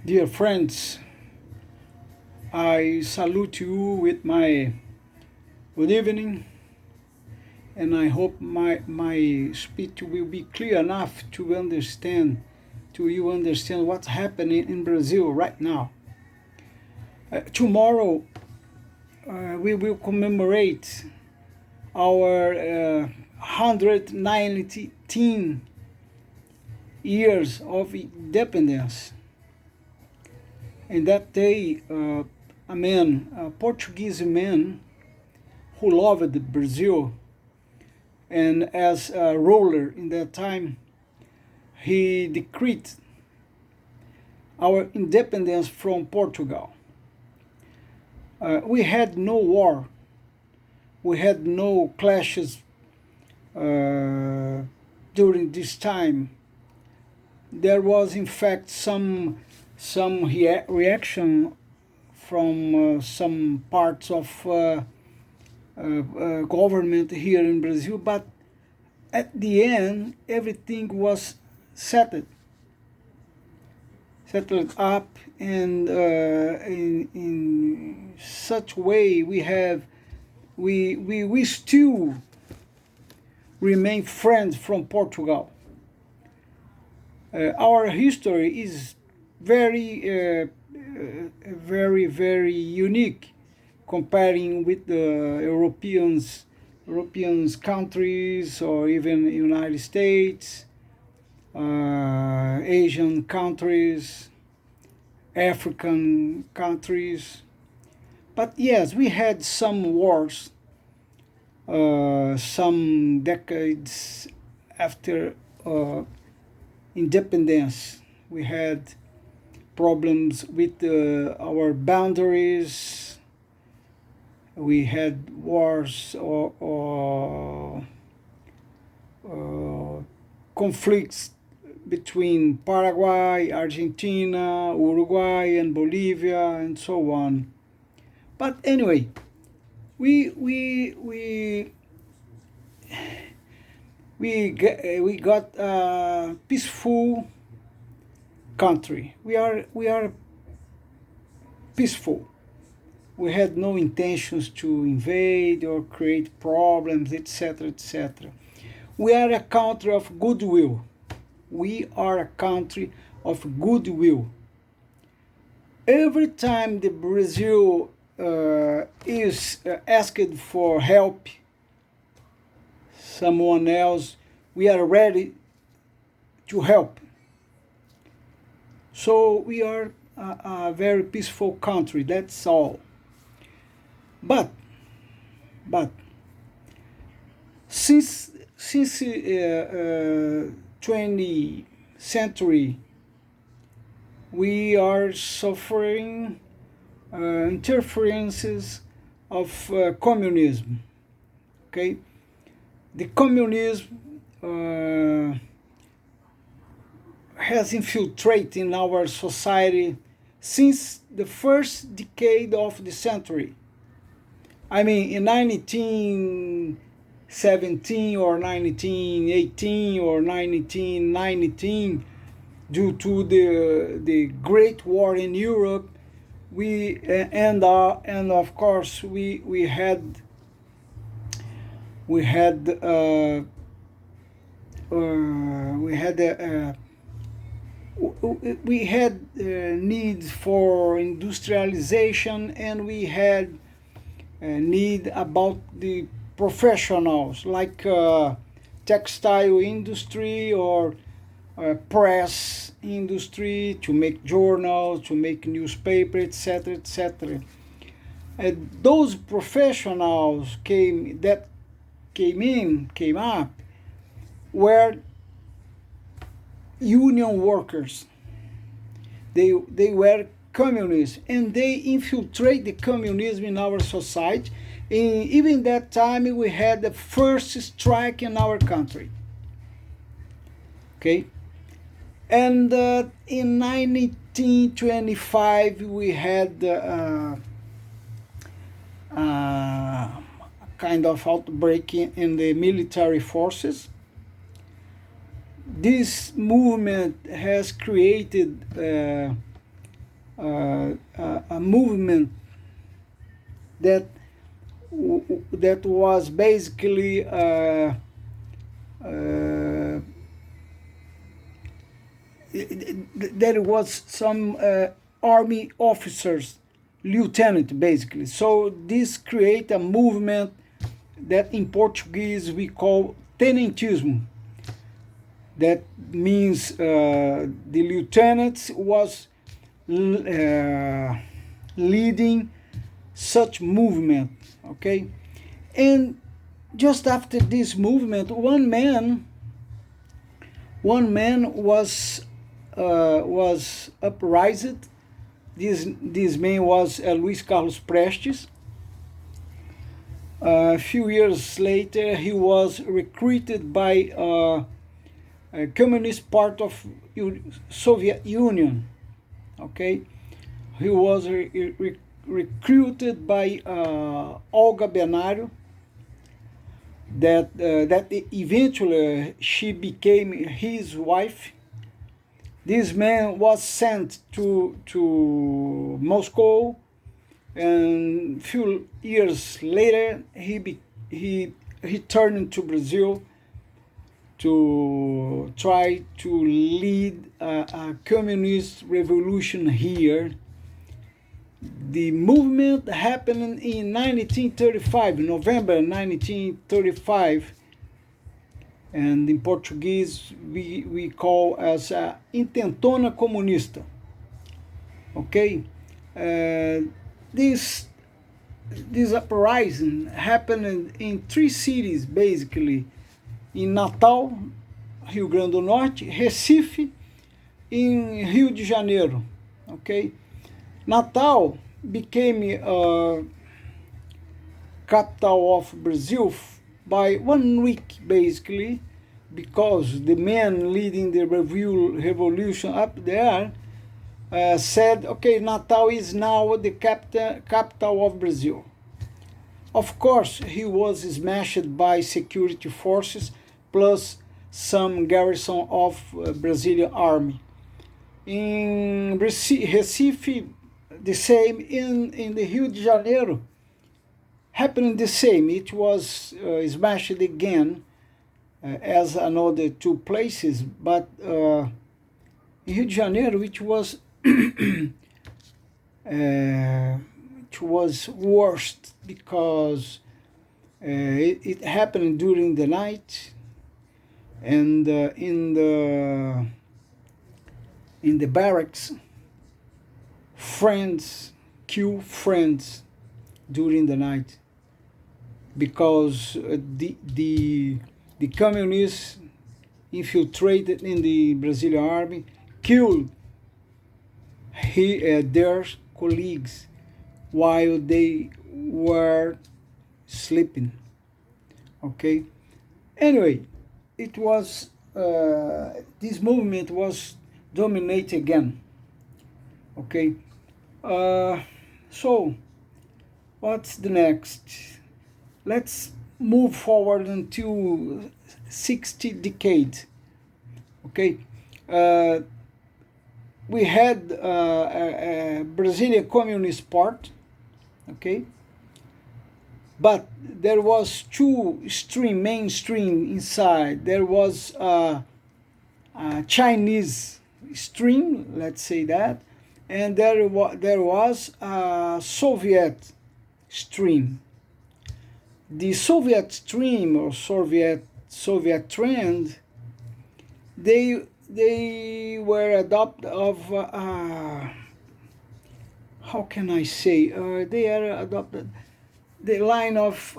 Dear friends, I salute you with my good evening, and I hope my speech will be clear enough to you understand what's happening in Brazil right now. Tomorrow, we will commemorate our 119 years of independence. And that day, a Portuguese man who loved Brazil, and as a ruler in that time, he decreed our independence from Portugal. We had no war, we had no clashes during this time. There was, in fact, some reaction from some parts of government here in Brazil, but at the end, everything was settled up, and in such way we still remain friends from Portugal. Our history is very unique comparing with the Europeans countries, or even United States, Asian countries, African countries. But yes, we had some wars some decades after independence. We had problems with our boundaries. We had wars or conflicts between Paraguay, Argentina, Uruguay, and Bolivia, and so on. But anyway, we we got a peaceful country. We are peaceful. We had no intentions to invade or create problems, etc., etc. We are a country of goodwill. We are a country of goodwill. Every time the Brazil is asked for help, someone else, we are ready to help. So we are a very peaceful country, that's all. But since 20th century, we are suffering interferences of communism. Okay, the communism has infiltrated in our society since the first decade of the century. I mean, in 1917 or 1918 or 1919, due to the Great War in Europe, and of course we had we had needs for industrialization, and we had need about the professionals, like textile industry or press industry, to make journals, to make newspaper, etc., etc. Those professionals came up were union workers. They were communists, and they infiltrate the communism in our society. And even that time, we had the first strike in our country. Okay, and in 1925 we had a kind of outbreak in the military forces. This movement has created a movement that that was basically there was some army officers, lieutenant basically. So this create a movement that in Portuguese we call tenentismo. That means the lieutenant was leading such movement, okay? And just after this movement, one man was uprised. This man was Luis Carlos Prestes. A few years later, he was recruited by a communist part of Soviet Union. Okay, he was recruited by Olga Benário. That eventually she became his wife. This man was sent to Moscow, and few years later he returned to Brazil to try to lead a communist revolution here. The movement happened in 1935, November 1935, and in Portuguese we call as a intentona comunista. Okay, this uprising happened in three cities basically: in Natal, Rio Grande do Norte, Recife, in Rio de Janeiro. Okay, Natal became capital of Brazil by 1 week basically, because the men leading the revolution up there said, okay, Natal is now the capital of Brazil. Of course, he was smashed by security forces plus some garrison of Brazilian army. In Recife, the same. In the Rio de Janeiro, happened the same. It was smashed again as another two places, but in Rio de Janeiro, which was worst because it happened during the night, and in the barracks, friends kill friends during the night, because the communists infiltrated in the Brazilian army, killed their colleagues while they were sleeping. Okay. Anyway, it was this movement was dominated again. Okay. So what's the next? Let's move forward until 60 decade. Okay. We had a Brazilian Communist Party. Okay. But there was two mainstream inside. There was a Chinese stream, let's say that, and there was a Soviet stream. The Soviet stream or Soviet trend, they were adopted of how can I say? They are adopted the line of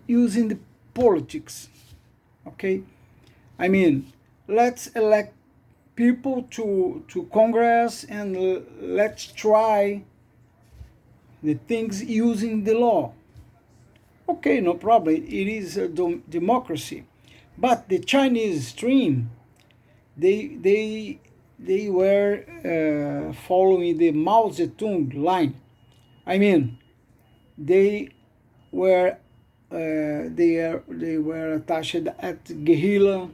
using the politics. Okay, I mean, let's elect people to Congress and let's try the things using the law. Okay, no problem. It is a democracy, but the Chinese stream, they were following the Mao Zedong line. I mean, they were attached at guerrilla,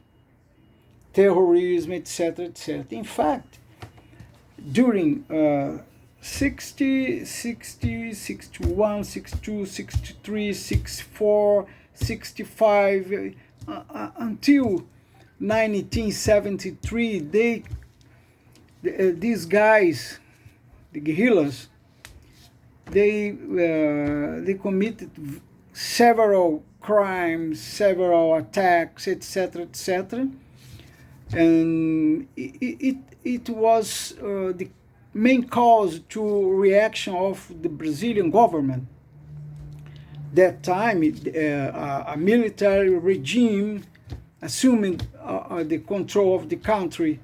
terrorism, etc., etc. In fact, during 60, 60, 61, 62, 63, 64, 65, until 1973, these guys, the guerrillas, they committed several crimes, several attacks, etc., etc., and it was the main cause to reaction of the Brazilian government. That time, a military regime assuming the control of the country.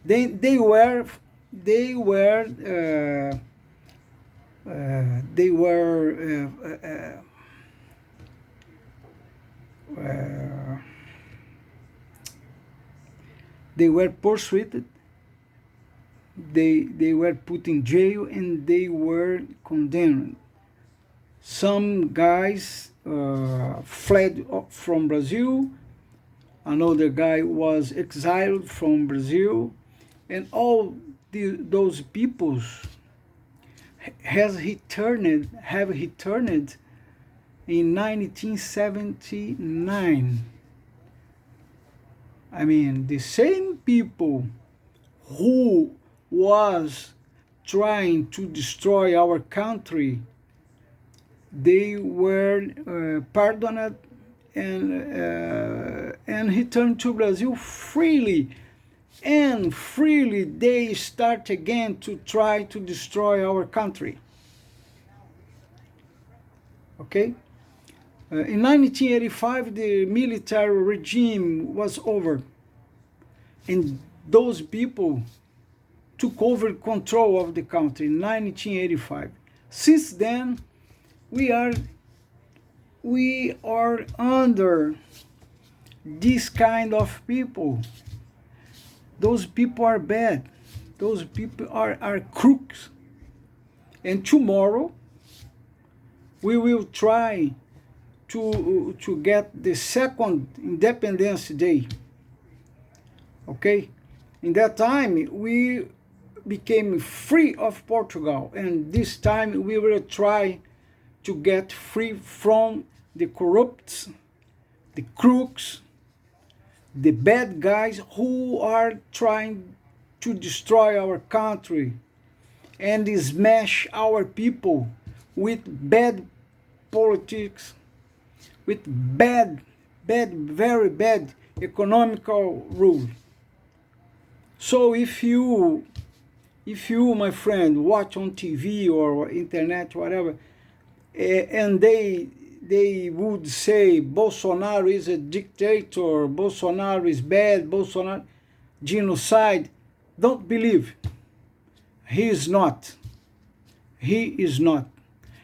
They were persuaded, they were put in jail, and they were condemned. Some guys fled from Brazil, another guy was exiled from Brazil, and all those peoples have returned in 1979. I mean, the same people who was trying to destroy our country, they were pardoned and returned to Brazil freely. And freely they start again to try to destroy our country. Okay? In 1985, the military regime was over, and those people took over control of the country in 1985. Since then, we are under this kind of people. Those people are bad. Those people are crooks. And tomorrow, we will try to get the second Independence Day. Okay? In that time, we became free of Portugal. And this time, we will try to get free from the corrupts, the crooks, the bad guys who are trying to destroy our country and smash our people with bad politics, with very bad economical rule. So if you, my friend, watch on TV or internet, whatever, and they would say Bolsonaro is a dictator, Bolsonaro is bad, Bolsonaro genocide, don't believe. He is not. He is not.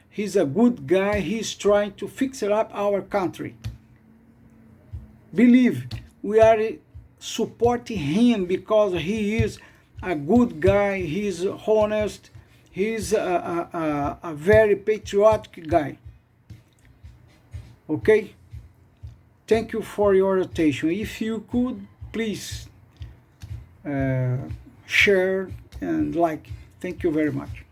He's a good guy. He's trying to fix it up our country. Believe, we are supporting him because he is a good guy, he's honest, he's a very patriotic guy. Okay? Thank you for your attention. If you could, please share and like. Thank you very much.